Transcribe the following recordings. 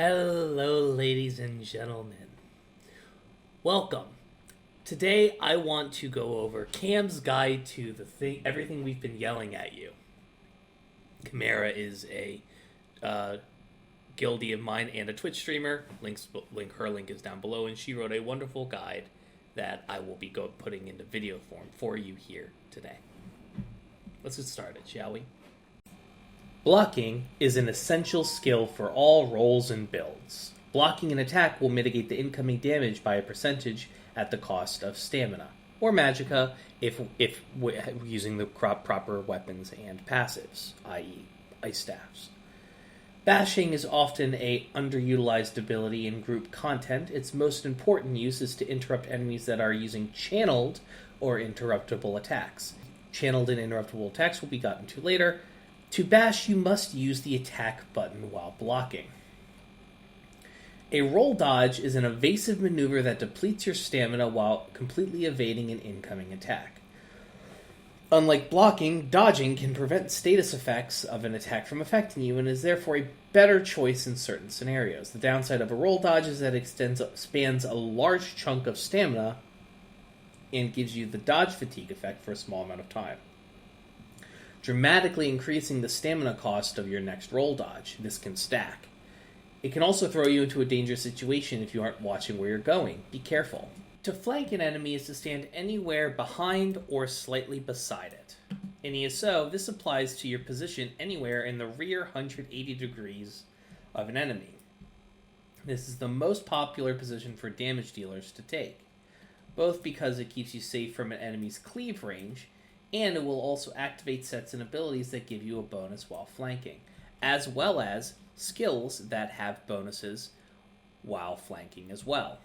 Hello, ladies and gentlemen. Welcome. Today, I want to go over Cam's guide to everything we've been yelling at you. Chimera is a guildie of mine and a Twitch streamer. Her link is down below, and she wrote a wonderful guide that I will be putting into video form for you here today. Let's get started, shall we? Blocking is an essential skill for all roles and builds. Blocking an attack will mitigate the incoming damage by a percentage at the cost of stamina, or magicka if using the proper weapons and passives, i.e. ice staffs. Bashing is often an underutilized ability in group content. Its most important use is to interrupt enemies that are using channeled or interruptible attacks. Channeled and interruptible attacks will be gotten to later. To bash, you must use the attack button while blocking. A roll dodge is an evasive maneuver that depletes your stamina while completely evading an incoming attack. Unlike blocking, dodging can prevent status effects of an attack from affecting you and is therefore a better choice in certain scenarios. The downside of a roll dodge is that it spans a large chunk of stamina and gives you the dodge fatigue effect for a small amount of time, dramatically increasing the stamina cost of your next roll dodge. This can stack. It can also throw you into a dangerous situation if you aren't watching where you're going. Be careful. To flank an enemy is to stand anywhere behind or slightly beside it. In ESO, this applies to your position anywhere in the rear 180 degrees of an enemy. This is the most popular position for damage dealers to take, both because it keeps you safe from an enemy's cleave range, and it will also activate sets and abilities that give you a bonus while flanking, as well as skills that have bonuses while flanking as well.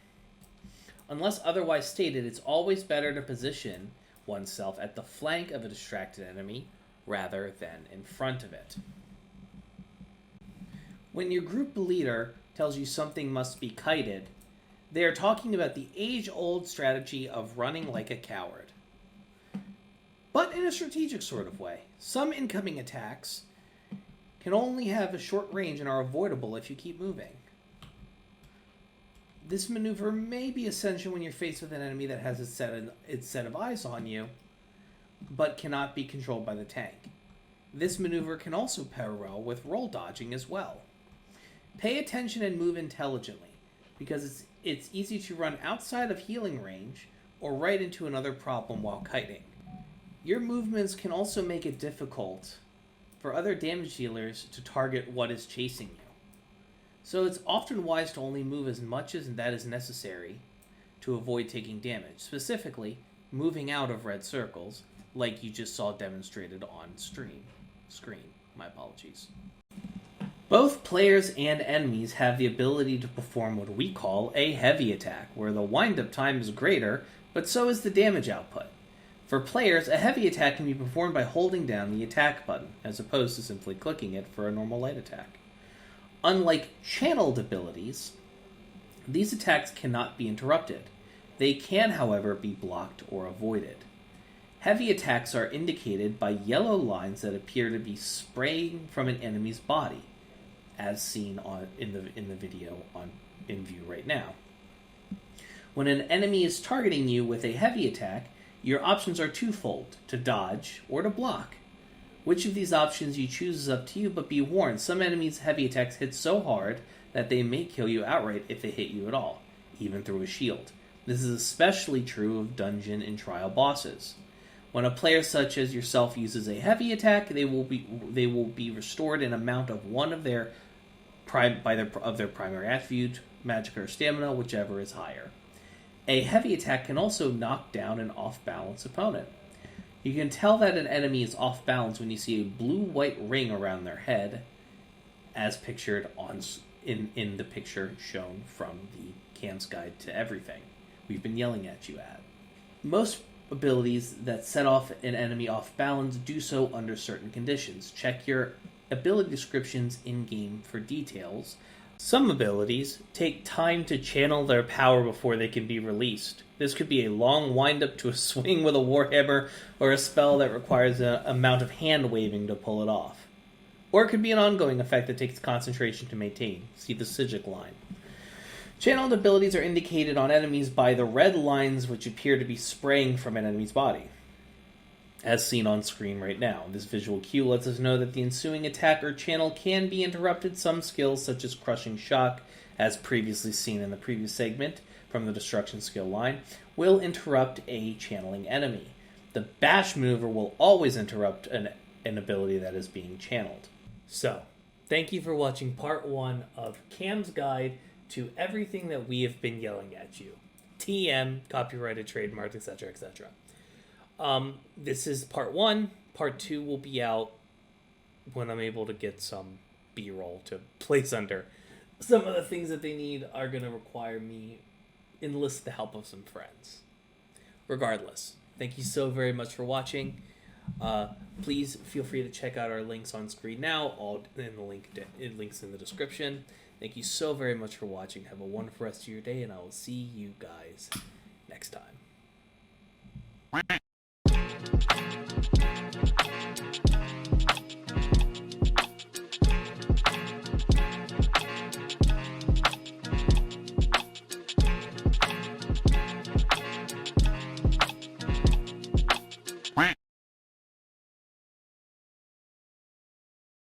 Unless otherwise stated, it's always better to position oneself at the flank of a distracted enemy rather than in front of it. When your group leader tells you something must be kited, they are talking about the age-old strategy of running like a coward, but in a strategic sort of way. Some incoming attacks can only have a short range and are avoidable if you keep moving. This maneuver may be essential when you're faced with an enemy that has its set of eyes on you, but cannot be controlled by the tank. This maneuver can also pair well with roll dodging as well. Pay attention and move intelligently, because it's easy to run outside of healing range or right into another problem while kiting. Your movements can also make it difficult for other damage dealers to target what is chasing you. So it's often wise to only move as much as that is necessary to avoid taking damage, specifically moving out of red circles, like you just saw demonstrated on screen. My apologies. Both players and enemies have the ability to perform what we call a heavy attack, where the wind-up time is greater, but so is the damage output. For players, a heavy attack can be performed by holding down the attack button, as opposed to simply clicking it for a normal light attack. Unlike channeled abilities, these attacks cannot be interrupted. They can, however, be blocked or avoided. Heavy attacks are indicated by yellow lines that appear to be spraying from an enemy's body, as seen in the video in view right now. When an enemy is targeting you with a heavy attack, your options are twofold: to dodge or to block. Which of these options you choose is up to you, but be warned, some enemies' heavy attacks hit so hard that they may kill you outright if they hit you at all, even through a shield. This is especially true of dungeon and trial bosses. When a player such as yourself uses a heavy attack, they will be restored an amount of one of their primary attribute, magicka or stamina, whichever is higher. A heavy attack can also knock down an off-balance opponent. You can tell that an enemy is off balance when you see a blue-white ring around their head, as pictured in the picture shown from the Cam's Guide to Everything we've been yelling at you at. Most abilities that set off an enemy off balance do so under certain conditions. Check your ability descriptions in-game for details. Some abilities take time to channel their power before they can be released. This could be a long wind-up to a swing with a warhammer, or a spell that requires an amount of hand-waving to pull it off. or it could be an ongoing effect that takes concentration to maintain. See the Sigic line. Channeled abilities are indicated on enemies by the red lines which appear to be spraying from an enemy's body, as seen on screen right now. This visual cue lets us know that the ensuing attack or channel can be interrupted. Some skills, such as Crushing Shock, as previously seen in the previous segment from the Destruction skill line, will interrupt a channeling enemy. The Bash maneuver will always interrupt an ability that is being channeled. So, thank you for watching part 1 of Cam's guide to everything that we have been yelling at you. TM, copyrighted, trademarked, etc., etc. This is part 1. Part 2 will be out when I'm able to get some B-roll to place under. Some of the things that they need are going to require me enlist the help of some friends. Regardless, thank you so very much for watching. Please feel free to check out our links on screen now. All in the links in the description. Thank you so very much for watching. Have a wonderful rest of your day, and I will see you guys next time.